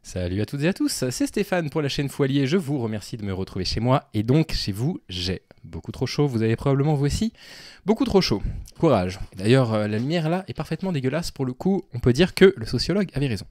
Salut à toutes et à tous, c'est Stéphane pour la chaîne Foilier, je vous remercie de me retrouver chez moi, et donc chez vous, j'ai beaucoup trop chaud, vous avez probablement vous aussi beaucoup trop chaud. Courage. D'ailleurs, la lumière là est parfaitement dégueulasse, pour le coup, on peut dire que le sociologue avait raison.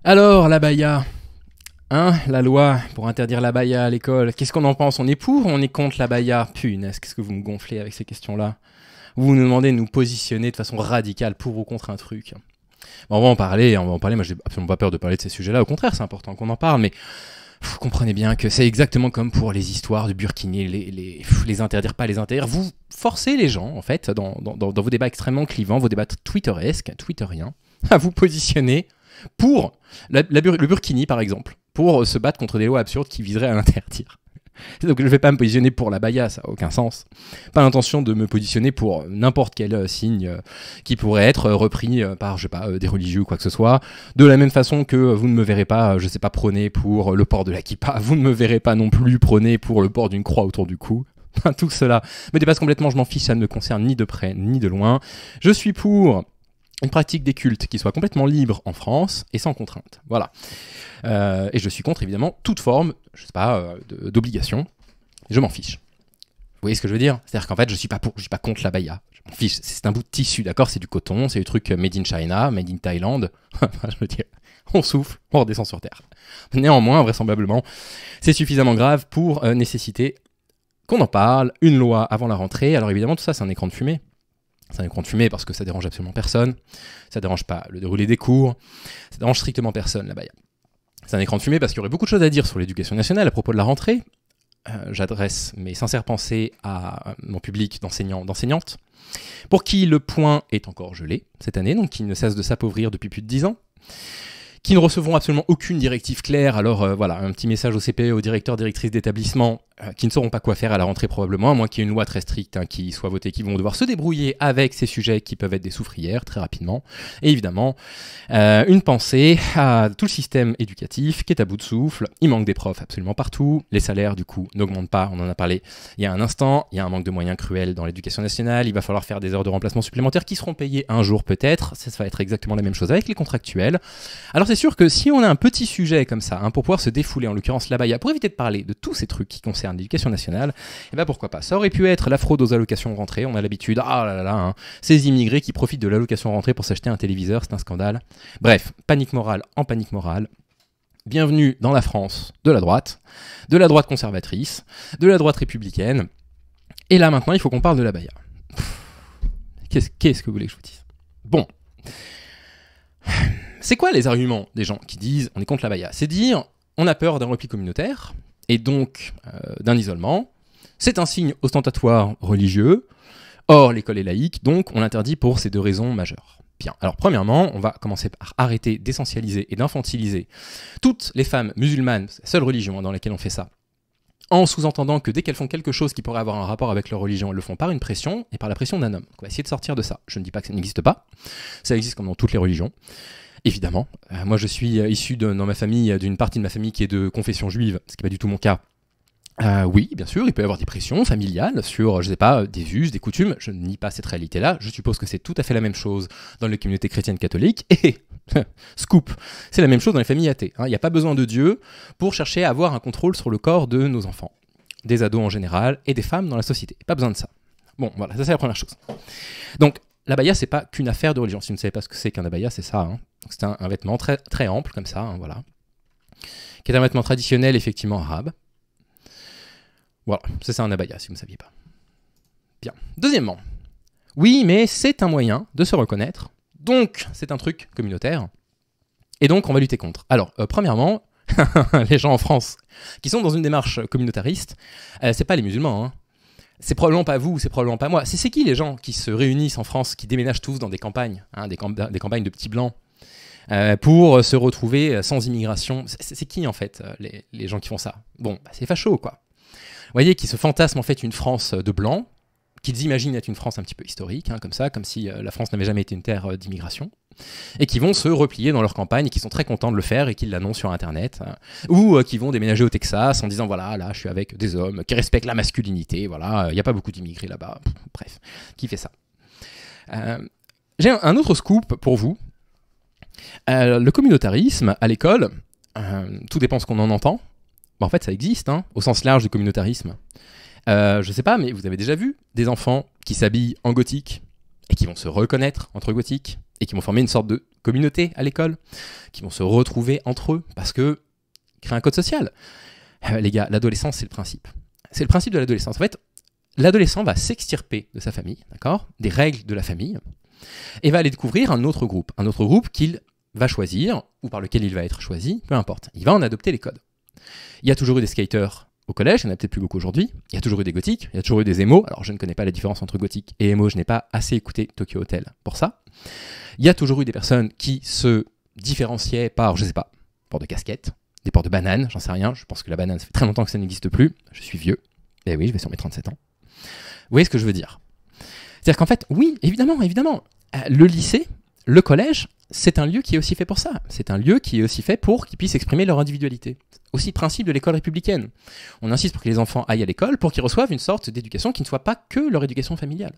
Alors, la baya, hein, la loi pour interdire la baya à l'école, qu'est-ce qu'on en pense? On est pour ou on est contre la baya? Punaise, qu'est-ce que vous me gonflez avec ces questions-là? Vous nous demandez de nous positionner de façon radicale pour ou contre un truc. Bon, on va en parler, moi j'ai absolument pas peur de parler de ces sujets-là, au contraire c'est important qu'on en parle, mais vous comprenez bien que c'est exactement comme pour les histoires de burkini, les interdire, pas les interdire, vous forcez les gens en fait, dans vos débats extrêmement clivants, vos débats twitteresques, twitteriens, à vous positionner pour le burkini par exemple, pour se battre contre des lois absurdes qui viseraient à l'interdire. Donc je ne vais pas me positionner pour la baya, ça n'a aucun sens. Pas l'intention de me positionner pour n'importe quel signe qui pourrait être repris par, je sais pas, des religieux ou quoi que ce soit. De la même façon que vous ne me verrez pas, je sais pas, prôner pour le port de la kippa, vous ne me verrez pas non plus prôner pour le port d'une croix autour du cou. Tout cela me dépasse complètement, je m'en fiche, ça ne me concerne ni de près ni de loin. Je suis pour une pratique des cultes qui soit complètement libre en France et sans contrainte. Voilà. Et je suis contre, évidemment, toute forme, je sais pas, d'obligation. Je m'en fiche. Vous voyez ce que je veux dire? C'est-à-dire qu'en fait, je suis pas contre la baya. Je m'en fiche. C'est un bout de tissu, d'accord? C'est du coton, c'est du truc made in China, made in Thaïlande. Je veux dire, on souffle, on redescend sur Terre. Néanmoins, vraisemblablement, c'est suffisamment grave pour nécessiter qu'on en parle, une loi avant la rentrée. Alors évidemment, tout ça, c'est un écran de fumée. C'est un écran de fumée parce que ça dérange absolument personne. Ça dérange pas le déroulé des cours. Ça dérange strictement personne, la baya. C'est un écran de fumée parce qu'il y aurait beaucoup de choses à dire sur l'éducation nationale à propos de la rentrée. J'adresse mes sincères pensées à mon public d'enseignants, d'enseignantes, pour qui le point est encore gelé cette année, donc qui ne cesse de s'appauvrir depuis plus de 10 ans, qui ne recevront absolument aucune directive claire. Alors voilà, un petit message au CPE, aux directeurs, directrices d'établissement, qui ne sauront pas quoi faire à la rentrée probablement, à moins qu'il y ait une loi très stricte qui soit votée, qui vont devoir se débrouiller avec ces sujets qui peuvent être des souffrières très rapidement. Et évidemment, une pensée à tout le système éducatif qui est à bout de souffle. Il manque des profs absolument partout. Les salaires, du coup, n'augmentent pas. On en a parlé il y a un instant. Il y a un manque de moyens cruel dans l'éducation nationale. Il va falloir faire des heures de remplacement supplémentaires qui seront payées un jour peut-être. Ça va être exactement la même chose avec les contractuels. Alors c'est sûr que si on a un petit sujet comme ça, pour pouvoir se défouler, en l'occurrence la baya, pour éviter de parler de tous ces trucs qui concernent l'éducation nationale, et ben pourquoi pas. Ça aurait pu être la fraude aux allocations rentrées. On a l'habitude, ces immigrés qui profitent de l'allocation rentrée pour s'acheter un téléviseur, c'est un scandale. Bref, panique morale en panique morale. Bienvenue dans la France de la droite conservatrice, de la droite républicaine. Et là maintenant, il faut qu'on parle de la baya. Qu'est-ce que vous voulez que je vous dise? Bon. C'est quoi les arguments des gens qui disent on est contre la baya? C'est dire on a peur d'un repli communautaire et donc d'un isolement. C'est un signe ostentatoire religieux. Or, l'école est laïque, donc on l'interdit pour ces deux raisons majeures. Bien, alors premièrement, on va commencer par arrêter d'essentialiser et d'infantiliser toutes les femmes musulmanes, c'est la seule religion dans laquelle on fait ça, en sous-entendant que dès qu'elles font quelque chose qui pourrait avoir un rapport avec leur religion, elles le font par une pression et par la pression d'un homme. Donc on va essayer de sortir de ça. Je ne dis pas que ça n'existe pas, ça existe comme dans toutes les religions. Évidemment, moi je suis issu dans ma famille, d'une partie de ma famille qui est de confession juive, ce qui n'est pas du tout mon cas. Oui, bien sûr, il peut y avoir des pressions familiales sur, je sais pas, des us, des coutumes. Je ne nie pas cette réalité-là. Je suppose que c'est tout à fait la même chose dans les communautés chrétiennes catholiques. Et, scoop, c'est la même chose dans les familles athées. Il n'y a pas besoin de Dieu pour chercher à avoir un contrôle sur le corps de nos enfants, des ados en général et des femmes dans la société. Pas besoin de ça. Bon, voilà, ça c'est la première chose. Donc, l'abaya, c'est pas qu'une affaire de religion. Si vous ne savez pas ce que c'est qu'un abaya, c'est ça. Donc, c'est un vêtement très, très ample, comme ça, voilà, qui est un vêtement traditionnel, effectivement, arabe. Voilà, c'est ça un abaya, si vous ne saviez pas. Bien. Deuxièmement, oui, mais c'est un moyen de se reconnaître, donc c'est un truc communautaire, et donc on va lutter contre. Alors, premièrement, les gens en France qui sont dans une démarche communautariste, c'est pas les musulmans, C'est probablement pas vous, c'est probablement pas moi. C'est qui les gens qui se réunissent en France, qui déménagent tous dans des campagnes, des campagnes de petits blancs, pour se retrouver sans immigration? C'est qui en fait les gens qui font ça? Bon, c'est facho quoi. Vous voyez, qui se fantasment en fait une France de blancs, qu'ils imaginent être une France un petit peu historique, comme ça, comme si la France n'avait jamais été une terre d'immigration, et qui vont se replier dans leur campagne et qui sont très contents de le faire et qui l'annoncent sur Internet, ou qui vont déménager au Texas en disant voilà, là je suis avec des hommes qui respectent la masculinité, voilà, il n'y a pas beaucoup d'immigrés là-bas, bref, qui fait ça. J'ai un autre scoop pour vous. Le communautarisme, à l'école, tout dépend ce qu'on en entend. En fait, ça existe, hein, au sens large du communautarisme. Je sais pas, mais vous avez déjà vu des enfants qui s'habillent en gothique et qui vont se reconnaître entre gothiques et qui vont former une sorte de communauté à l'école, qui vont se retrouver entre eux parce que créer un code social. Les gars, l'adolescence, c'est le principe. C'est le principe de l'adolescence. En fait, l'adolescent va s'extirper de sa famille, d'accord, des règles de la famille, et va aller découvrir un autre groupe qu'il va choisir, ou par lequel il va être choisi, peu importe. Il va en adopter les codes. Il y a toujours eu des skaters au collège, il n'y en a peut-être plus beaucoup aujourd'hui, il y a toujours eu des gothiques, il y a toujours eu des émos, alors je ne connais pas la différence entre gothique et émo, je n'ai pas assez écouté Tokyo Hotel pour ça. Il y a toujours eu des personnes qui se différenciaient par, je sais pas, port de casquette, des ports de banane, j'en sais rien, je pense que la banane, ça fait très longtemps que ça n'existe plus, je suis vieux, et oui, je vais sur mes 37 ans. Vous voyez ce que je veux dire? C'est-à-dire qu'en fait, oui, évidemment, le lycée, le collège, c'est un lieu qui est aussi fait pour ça. C'est un lieu qui est aussi fait pour qu'ils puissent exprimer leur individualité. Aussi le principe de l'école républicaine. On insiste pour que les enfants aillent à l'école pour qu'ils reçoivent une sorte d'éducation qui ne soit pas que leur éducation familiale.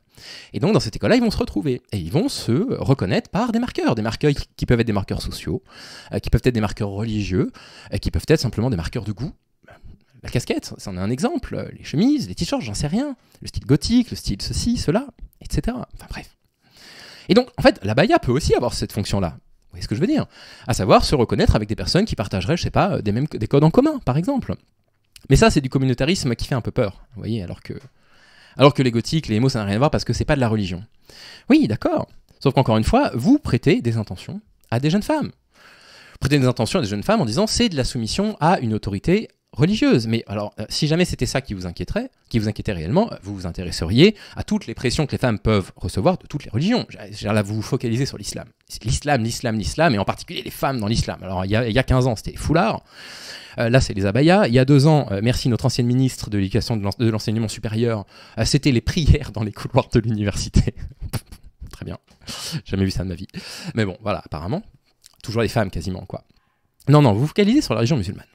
Et donc dans cette école-là, ils vont se retrouver et ils vont se reconnaître par des marqueurs qui peuvent être des marqueurs sociaux, qui peuvent être des marqueurs religieux, qui peuvent être simplement des marqueurs de goût. La casquette, c'en est un exemple, les chemises, les t-shirts, j'en sais rien, le style gothique, le style ceci, cela, etc. Enfin bref. Et donc, en fait, l'abaya peut aussi avoir cette fonction-là. Vous voyez ce que je veux dire? À savoir se reconnaître avec des personnes qui partageraient, je sais pas, des codes en commun, par exemple. Mais ça, c'est du communautarisme qui fait un peu peur, vous voyez, alors que les gothiques, les émos, ça n'a rien à voir parce que c'est pas de la religion. Oui, d'accord. Sauf qu'encore une fois, vous prêtez des intentions à des jeunes femmes. Vous prêtez des intentions à des jeunes femmes en disant c'est de la soumission à une autorité religieuse. Mais alors, si jamais c'était ça qui vous inquiétait réellement, vous vous intéresseriez à toutes les pressions que les femmes peuvent recevoir de toutes les religions. Là, vous vous focalisez sur l'islam. L'islam, et en particulier les femmes dans l'islam. Alors, il y a 15 ans, c'était les foulards. Là, c'est les abayas. Il y a 2 ans, merci notre ancienne ministre de l'Éducation de l'Enseignement supérieur, c'était les prières dans les couloirs de l'université. Très bien. Jamais vu ça de ma vie. Mais bon, voilà, apparemment. Toujours les femmes, quasiment, quoi. Non, vous vous focalisez sur la religion musulmane.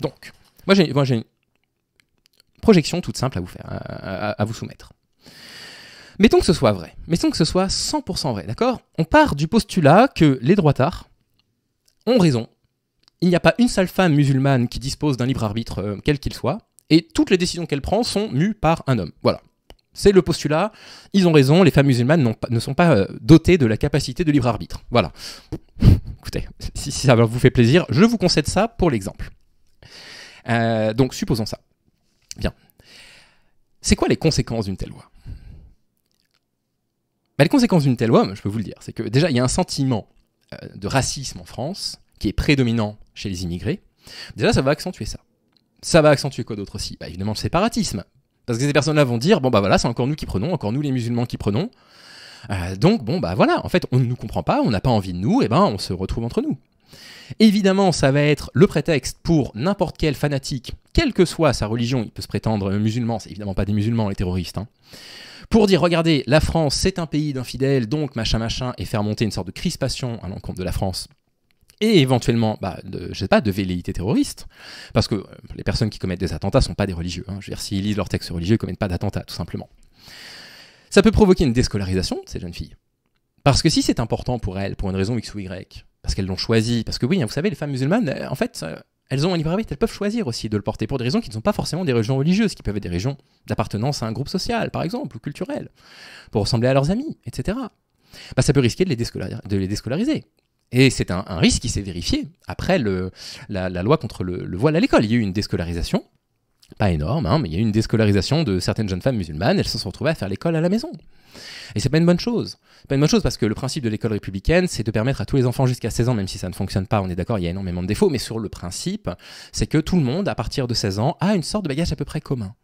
Donc, moi j'ai une projection toute simple à vous faire, à vous soumettre. Mettons que ce soit vrai. Mettons que ce soit 100% vrai, d'accord? On part du postulat que les droitards ont raison. Il n'y a pas une seule femme musulmane qui dispose d'un libre arbitre, quel qu'il soit, et toutes les décisions qu'elle prend sont mues par un homme. Voilà. C'est le postulat, ils ont raison, les femmes musulmanes ne sont pas dotées de la capacité de libre arbitre. Voilà. Écoutez, si ça vous fait plaisir, je vous concède ça pour l'exemple. Donc supposons ça. Bien. C'est quoi les conséquences d'une telle loi? Les conséquences d'une telle loi, je peux vous le dire, c'est que déjà il y a un sentiment de racisme en France qui est prédominant chez les immigrés. Déjà ça va accentuer ça. Ça va accentuer quoi d'autre aussi? Évidemment le séparatisme. Parce que ces personnes-là vont dire, bon voilà, c'est encore nous qui prenons, encore nous les musulmans qui prenons. Donc voilà, en fait on ne nous comprend pas, on n'a pas envie de nous, et on se retrouve entre nous. Évidemment, ça va être le prétexte pour n'importe quel fanatique, quelle que soit sa religion, il peut se prétendre musulman, c'est évidemment pas des musulmans les terroristes, pour dire, regardez, la France c'est un pays d'infidèles, donc machin, et faire monter une sorte de crispation à l'encontre de la France, et éventuellement, de velléité terroriste, parce que les personnes qui commettent des attentats sont pas des religieux, je veux dire, s'ils lisent leurs textes religieux, ils commettent pas d'attentats, tout simplement. Ça peut provoquer une déscolarisation de ces jeunes filles, parce que si c'est important pour elles, pour une raison X ou Y, parce qu'elles l'ont choisi, parce que oui, vous savez, les femmes musulmanes, en fait, elles ont un libre arbitre, elles peuvent choisir aussi de le porter pour des raisons qui ne sont pas forcément des raisons religieuses, qui peuvent être des raisons d'appartenance à un groupe social, par exemple, ou culturel, pour ressembler à leurs amis, etc. Ça peut risquer de les déscolariser. Et c'est un risque qui s'est vérifié après la loi contre le voile à l'école. Il y a eu une déscolarisation, pas énorme, mais il y a eu une déscolarisation de certaines jeunes femmes musulmanes, elles se sont retrouvées à faire l'école à la maison. Et c'est pas une bonne chose. C'est pas une bonne chose parce que le principe de l'école républicaine, c'est de permettre à tous les enfants jusqu'à 16 ans, même si ça ne fonctionne pas, on est d'accord, il y a énormément de défauts, mais sur le principe, c'est que tout le monde, à partir de 16 ans, a une sorte de bagage à peu près commun.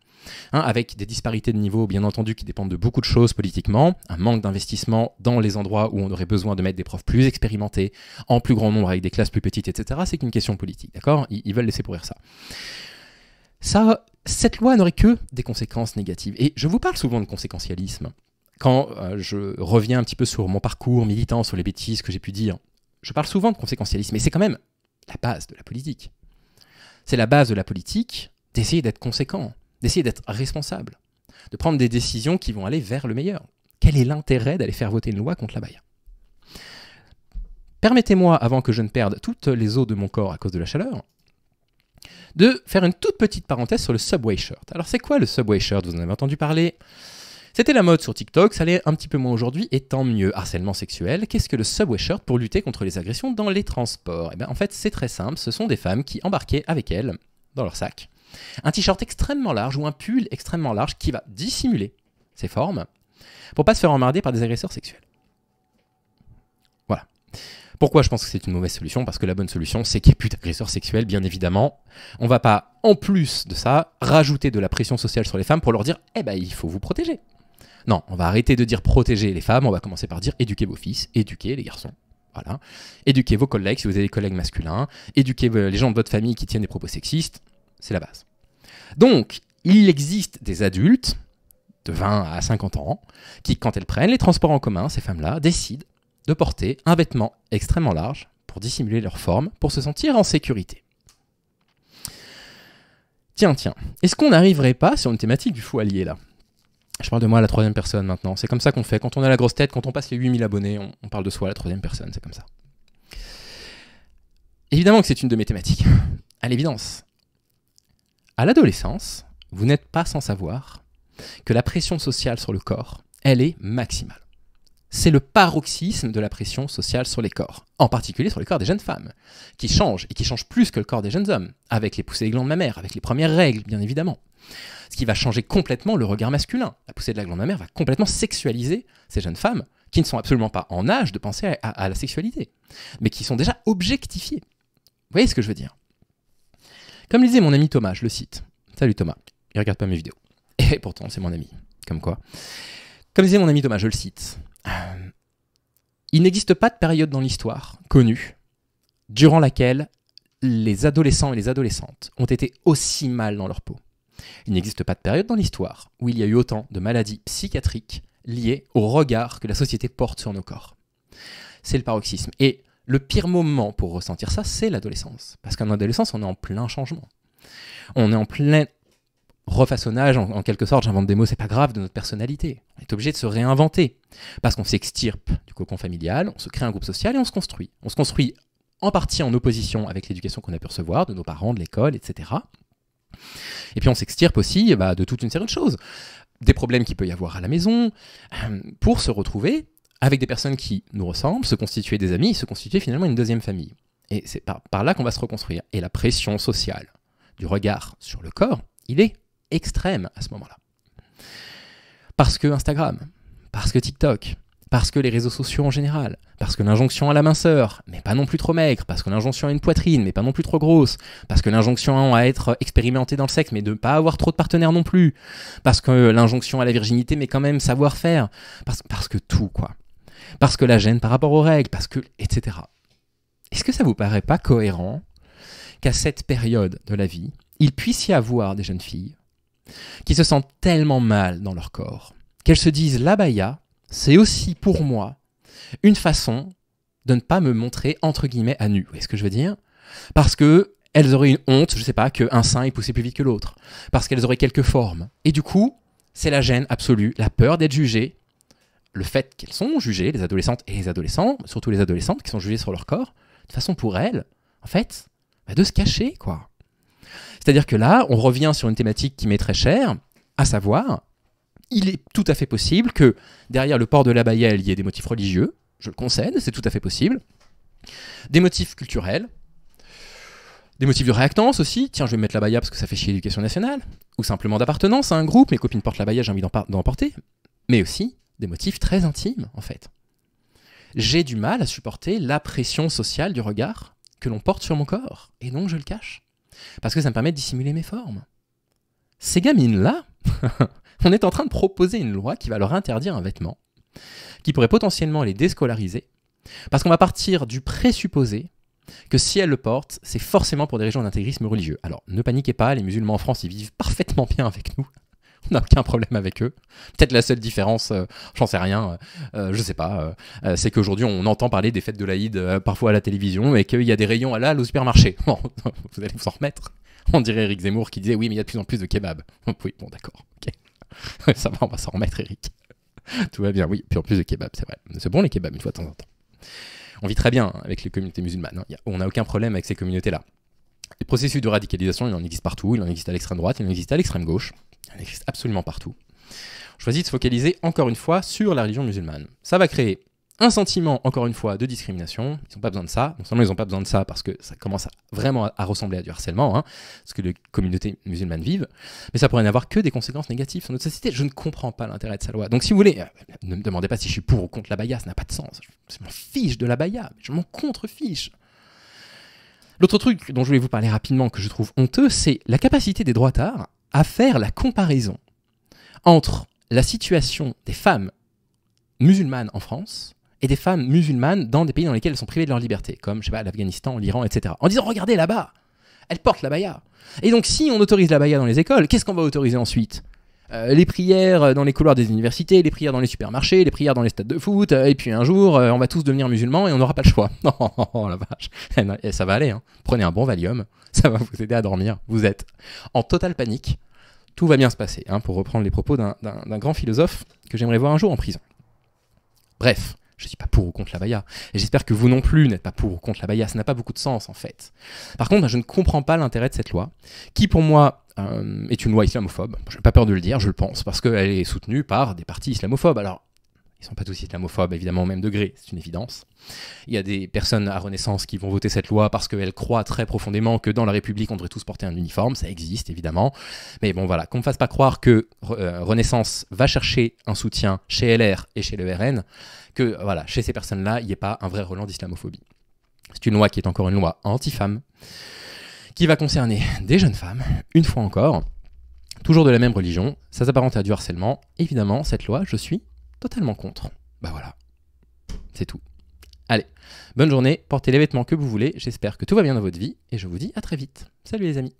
Avec des disparités de niveau, bien entendu, qui dépendent de beaucoup de choses politiquement, un manque d'investissement dans les endroits où on aurait besoin de mettre des profs plus expérimentés, en plus grand nombre, avec des classes plus petites, etc. C'est qu'une question politique, d'accord? Ils veulent laisser pourrir ça. Cette loi n'aurait que des conséquences négatives. Et je vous parle souvent de conséquentialisme. Quand je reviens un petit peu sur mon parcours militant, sur les bêtises que j'ai pu dire, je parle souvent de conséquentialisme, mais c'est quand même la base de la politique. C'est la base de la politique d'essayer d'être conséquent, d'essayer d'être responsable, de prendre des décisions qui vont aller vers le meilleur. Quel est l'intérêt d'aller faire voter une loi contre l'abaya? permettez-moi, avant que je ne perde toutes les os de mon corps à cause de la chaleur, de faire une toute petite parenthèse sur le Subway Shirt. Alors c'est quoi le Subway Shirt? Vous en avez entendu parler? C'était la mode sur TikTok, ça l'est un petit peu moins aujourd'hui, et tant mieux. Harcèlement sexuel, qu'est-ce que le Subway Shirt pour lutter contre les agressions dans les transports? En fait, c'est très simple, ce sont des femmes qui embarquaient avec elles, dans leur sac, un t-shirt extrêmement large ou un pull extrêmement large qui va dissimuler ses formes pour pas se faire emmerder par des agresseurs sexuels. Voilà. Pourquoi je pense que c'est une mauvaise solution? Parce que la bonne solution, c'est qu'il n'y ait plus d'agresseurs sexuels, bien évidemment. On va pas, en plus de ça, rajouter de la pression sociale sur les femmes pour leur dire « il faut vous protéger ». Non, on va arrêter de dire protéger les femmes, on va commencer par dire éduquer vos fils, éduquer les garçons. Voilà. Éduquer vos collègues si vous avez des collègues masculins, éduquer les gens de votre famille qui tiennent des propos sexistes, c'est la base. Donc, il existe des adultes de 20 à 50 ans qui, quand elles prennent les transports en commun, ces femmes-là décident de porter un vêtement extrêmement large pour dissimuler leur forme, pour se sentir en sécurité. Tiens, est-ce qu'on n'arriverait pas sur une thématique du faux allié là? Je parle de moi à la troisième personne maintenant. C'est comme ça qu'on fait. Quand on a la grosse tête, quand on passe les 8000 abonnés, on parle de soi à la troisième personne. C'est comme ça. Évidemment que c'est une de mes thématiques. À l'évidence. À l'adolescence, vous n'êtes pas sans savoir que la pression sociale sur le corps, elle est maximale. C'est le paroxysme de la pression sociale sur les corps, en particulier sur les corps des jeunes femmes, qui changent, et qui changent plus que le corps des jeunes hommes, avec les poussées des glandes mammaires, avec les premières règles, bien évidemment. Ce qui va changer complètement le regard masculin. La poussée de la glande mammaire va complètement sexualiser ces jeunes femmes, qui ne sont absolument pas en âge de penser à la sexualité, mais qui sont déjà objectifiées. Vous voyez ce que je veux dire? Comme le disait mon ami Thomas, je le cite. Salut Thomas, il regarde pas mes vidéos. Et pourtant, c'est mon ami. Comme quoi. Comme disait mon ami Thomas, je le cite. Il n'existe pas de période dans l'histoire connue durant laquelle les adolescents et les adolescentes ont été aussi mal dans leur peau. Il n'existe pas de période dans l'histoire où il y a eu autant de maladies psychiatriques liées au regard que la société porte sur nos corps. C'est le paroxysme. Et le pire moment pour ressentir ça, c'est l'adolescence. Parce qu'en adolescence, on est en plein changement. On est en plein refaçonnage, en quelque sorte, j'invente des mots, c'est pas grave, de notre personnalité. On est obligé de se réinventer. Parce qu'on s'extirpe du cocon familial, on se crée un groupe social et on se construit. On se construit en partie en opposition avec l'éducation qu'on a pu recevoir, de nos parents, de l'école, etc. Et puis on s'extirpe aussi de toute une série de choses. Des problèmes qu'il peut y avoir à la maison, pour se retrouver avec des personnes qui nous ressemblent, se constituer des amis, se constituer finalement une deuxième famille. Et c'est par là qu'on va se reconstruire. Et la pression sociale du regard sur le corps, il est extrême à ce moment-là. Parce que Instagram, parce que TikTok, parce que les réseaux sociaux en général, parce que l'injonction à la minceur, mais pas non plus trop maigre, parce que l'injonction à une poitrine, mais pas non plus trop grosse, parce que l'injonction à être expérimenté dans le sexe, mais de ne pas avoir trop de partenaires non plus, parce que l'injonction à la virginité, mais quand même savoir faire, parce que tout, quoi. Parce que la gêne par rapport aux règles, parce que... etc. Est-ce que ça vous paraît pas cohérent qu'à cette période de la vie, il puisse y avoir des jeunes filles qui se sentent tellement mal dans leur corps, qu'elles se disent l'abaya, c'est aussi pour moi une façon de ne pas me montrer entre guillemets à nu. Vous voyez ce que je veux dire? Parce que elles auraient une honte, je sais pas, qu'un sein ait poussé plus vite que l'autre, parce qu'elles auraient quelques formes. Et du coup, c'est la gêne absolue, la peur d'être jugées, le fait qu'elles sont jugées, les adolescentes et les adolescents, surtout les adolescentes qui sont jugées sur leur corps, de façon pour elles, en fait, de se cacher, quoi. C'est-à-dire que là, on revient sur une thématique qui m'est très chère, à savoir, il est tout à fait possible que derrière le port de l'abaya, il y ait des motifs religieux, je le concède, c'est tout à fait possible, des motifs culturels, des motifs de réactance aussi, tiens, je vais me mettre l'abaya parce que ça fait chier l'éducation nationale, ou simplement d'appartenance à un groupe, mes copines portent l'abaya, j'ai envie d'en porter, mais aussi des motifs très intimes, en fait. J'ai du mal à supporter la pression sociale du regard que l'on porte sur mon corps, et donc je le cache. Parce que ça me permet de dissimuler mes formes. Ces gamines-là, on est en train de proposer une loi qui va leur interdire un vêtement, qui pourrait potentiellement les déscolariser, parce qu'on va partir du présupposé que si elles le portent, c'est forcément pour des raisons d'intégrisme religieux. Alors, ne paniquez pas, les musulmans en France, ils vivent parfaitement bien avec nous. On n'a aucun problème avec eux. Peut-être la seule différence, j'en sais rien, je sais pas, c'est qu'aujourd'hui on entend parler des fêtes de l'Aïd parfois à la télévision et qu'il y a des rayons halal au supermarché. Bon, vous allez vous en remettre. On dirait Eric Zemmour qui disait oui mais il y a de plus en plus de kebabs. Oui, bon d'accord, ok. Ça va, on va s'en remettre Eric. Tout va bien, oui, puis en plus de kebabs, c'est vrai. C'est bon les kebabs une fois de temps en temps. On vit très bien avec les communautés musulmanes, hein. On n'a aucun problème avec ces communautés-là. Les processus de radicalisation, il en existe partout, il en existe à l'extrême droite, il en existe à l'extrême gauche, il en existe absolument partout. On choisit de se focaliser encore une fois sur la religion musulmane. Ça va créer un sentiment, encore une fois, de discrimination. Ils n'ont pas besoin de ça. Non seulement ils n'ont pas besoin de ça parce que ça commence vraiment à ressembler à du harcèlement, hein, ce que les communautés musulmanes vivent, mais ça pourrait n'avoir que des conséquences négatives sur notre société. Je ne comprends pas l'intérêt de sa loi. Donc si vous voulez, ne me demandez pas si je suis pour ou contre la baya, ça n'a pas de sens. Je m'en fiche de la baya, je m'en contrefiche. L'autre truc dont je voulais vous parler rapidement que je trouve honteux, c'est la capacité des droitards à faire la comparaison entre la situation des femmes musulmanes en France et des femmes musulmanes dans des pays dans lesquels elles sont privées de leur liberté, comme, je sais pas, l'Afghanistan, l'Iran, etc. En disant, regardez là-bas, elles portent la baya. Et donc, si on autorise la baya dans les écoles, qu'est-ce qu'on va autoriser ensuite ? Les prières dans les couloirs des universités, les prières dans les supermarchés, les prières dans les stades de foot, et puis un jour, on va tous devenir musulmans et on n'aura pas le choix. Oh la vache, et ça va aller, hein. Prenez un bon Valium, ça va vous aider à dormir. Vous êtes en totale panique, tout va bien se passer, hein, pour reprendre les propos d'un grand philosophe que j'aimerais voir un jour en prison. Bref. Je ne suis pas pour ou contre la baya. Et j'espère que vous non plus n'êtes pas pour ou contre la baya. Ça n'a pas beaucoup de sens, en fait. Par contre, je ne comprends pas l'intérêt de cette loi, qui, pour moi, est une loi islamophobe. Je n'ai pas peur de le dire, je le pense, parce qu'elle est soutenue par des partis islamophobes. Alors, ils ne sont pas tous islamophobes, évidemment, au même degré, c'est une évidence. Il y a des personnes à Renaissance qui vont voter cette loi parce qu'elles croient très profondément que dans la République, on devrait tous porter un uniforme. Ça existe, évidemment. Mais bon, voilà, qu'on ne me fasse pas croire que Renaissance va chercher un soutien chez LR et chez le RN, que voilà, chez ces personnes-là, il n'y ait pas un vrai relent d'islamophobie. C'est une loi qui est encore une loi anti-femme, qui va concerner des jeunes femmes, une fois encore, toujours de la même religion. Ça s'apparente à du harcèlement. Évidemment, cette loi, je suis totalement contre. Bah voilà, c'est tout. Allez, bonne journée, portez les vêtements que vous voulez, j'espère que tout va bien dans votre vie, et je vous dis à très vite. Salut les amis.